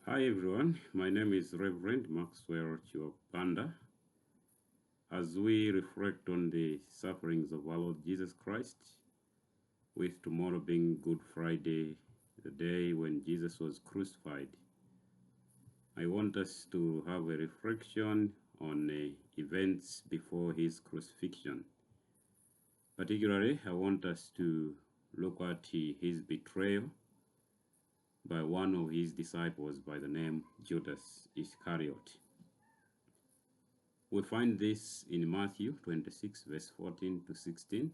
Hi everyone, my name is Reverend Maxwell Chiopanda. As we reflect on the sufferings of our Lord Jesus Christ, with tomorrow being Good Friday, the day when Jesus was crucified, I want us to have a reflection on events before his crucifixion. Particularly, I want us to look at his betrayal by one of his disciples by the name Judas Iscariot. We find this in Matthew 26, verse 14 to 16,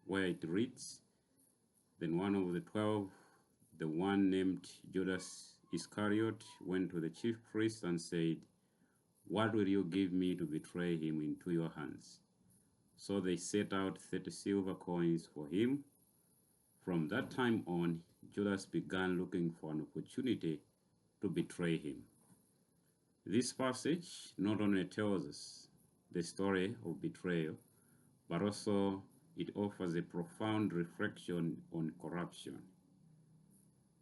where it reads, Then one of the 12, the one named Judas Iscariot, went to the chief priests and said, What will you give me to betray him into your hands? So they set out 30 silver coins for him. From that time on, Judas began looking for an opportunity to betray him. This passage not only tells us the story of betrayal, but also it offers a profound reflection on corruption.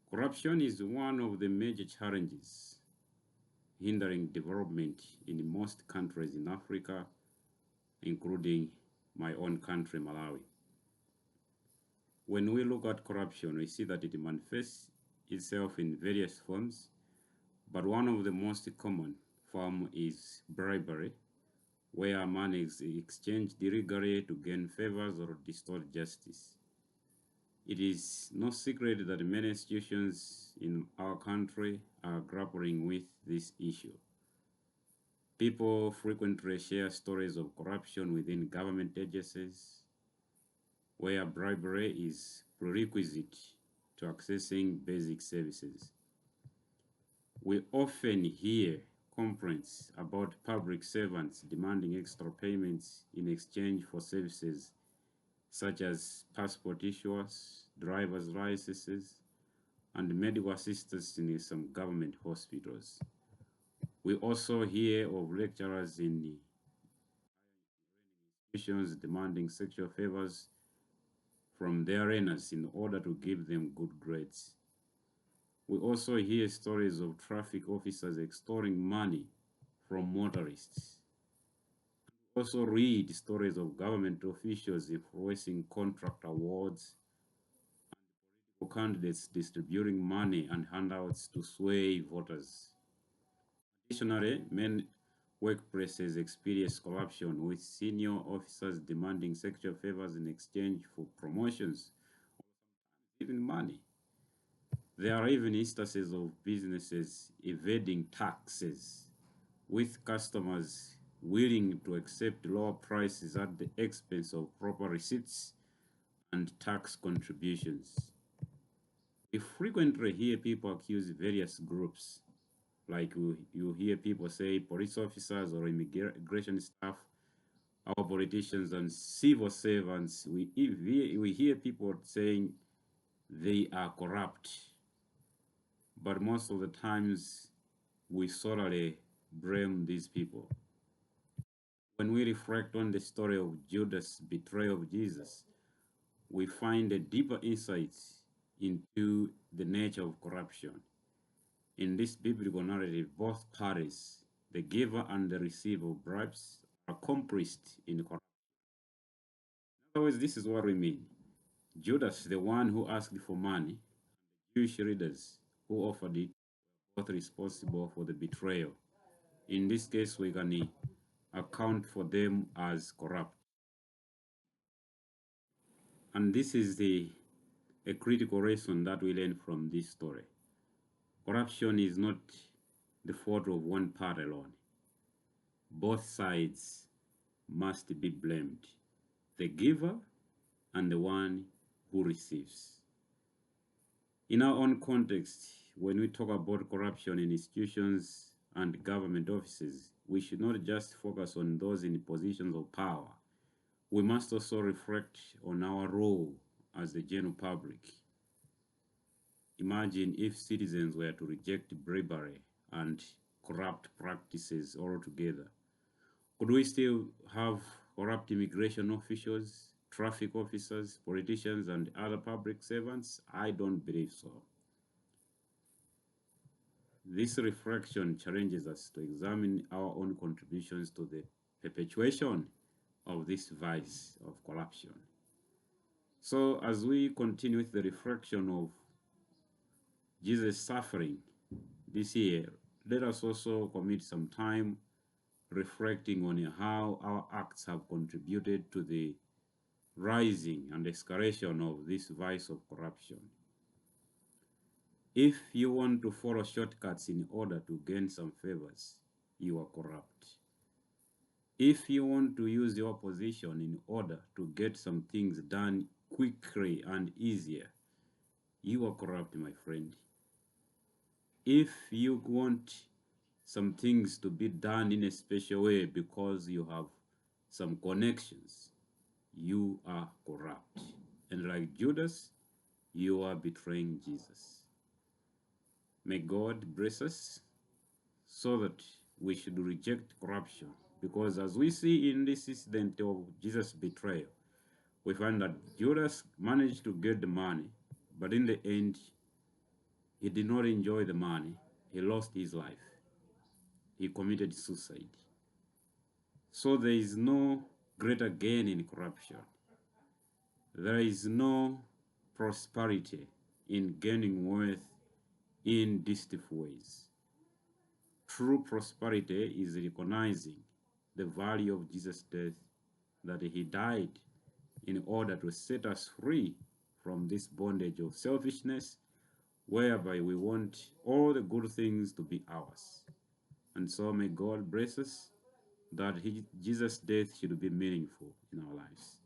Corruption is one of the major challenges hindering development in most countries in Africa, including my own country, Malawi. When we look at corruption, we see that it manifests itself in various forms, but one of the most common form is bribery, where money is exchanged illegally to gain favors or distort justice. It is no secret that many institutions in our country are grappling with this issue. People frequently share stories of corruption within government agencies, where bribery is prerequisite to accessing basic services. We often hear complaints about public servants demanding extra payments in exchange for services such as passport issuers, driver's licenses, and medical assistance in some government hospitals. We also hear of lecturers in institutions demanding sexual favors from their learners in order to give them good grades. We also hear stories of traffic officers extorting money from motorists. We also read stories of government officials influencing contract awards and political candidates distributing money and handouts to sway voters. Additionally, many workplaces experience corruption with senior officers demanding sexual favors in exchange for promotions, even money. There are even instances of businesses evading taxes, with customers willing to accept lower prices at the expense of proper receipts and tax contributions. We frequently hear people accuse various groups, like you hear people say police officers or immigration staff, our politicians and civil servants. We hear people saying they are corrupt, but most of the times we solely blame these people. When we reflect on the story of Judas' betrayal of Jesus, we find a deeper insight into the nature of corruption. In this biblical narrative, both parties, the giver and the receiver of bribes, are complicit in corruption. In other words, this is what we mean. Judas, the one who asked for money, and the Jewish leaders who offered it, were both responsible for the betrayal. In this case, we can account for them as corrupt. And this is a critical lesson that we learn from this story. Corruption is not the fault of one part alone. Both sides must be blamed, the giver and the one who receives. In our own context, when we talk about corruption in institutions and government offices, we should not just focus on those in positions of power. We must also reflect on our role as the general public. Imagine if citizens were to reject bribery and corrupt practices altogether. Could we still have corrupt immigration officials, traffic officers, politicians, and other public servants? I don't believe so. This reflection challenges us to examine our own contributions to the perpetuation of this vice of corruption. So, as we continue with the reflection of Jesus' suffering this year, let us also commit some time reflecting on how our acts have contributed to the rising and escalation of this vice of corruption. If you want to follow shortcuts in order to gain some favors, you are corrupt. If you want to use your position in order to get some things done quickly and easier, you are corrupt, my friend. If you want some things to be done in a special way because you have some connections, you are corrupt. And like Judas, you are betraying Jesus. May God bless us so that we should reject corruption. Because as we see in this incident of Jesus' betrayal, we find that Judas managed to get the money, but in the end, he did not enjoy the money. He lost his life. He committed suicide. So there is no greater gain in corruption. There is no prosperity in gaining wealth in deceptive ways. True prosperity is recognizing the value of Jesus' death, that he died in order to set us free from this bondage of selfishness, whereby we want all the good things to be ours. And so may God bless us that Jesus' death should be meaningful in our lives.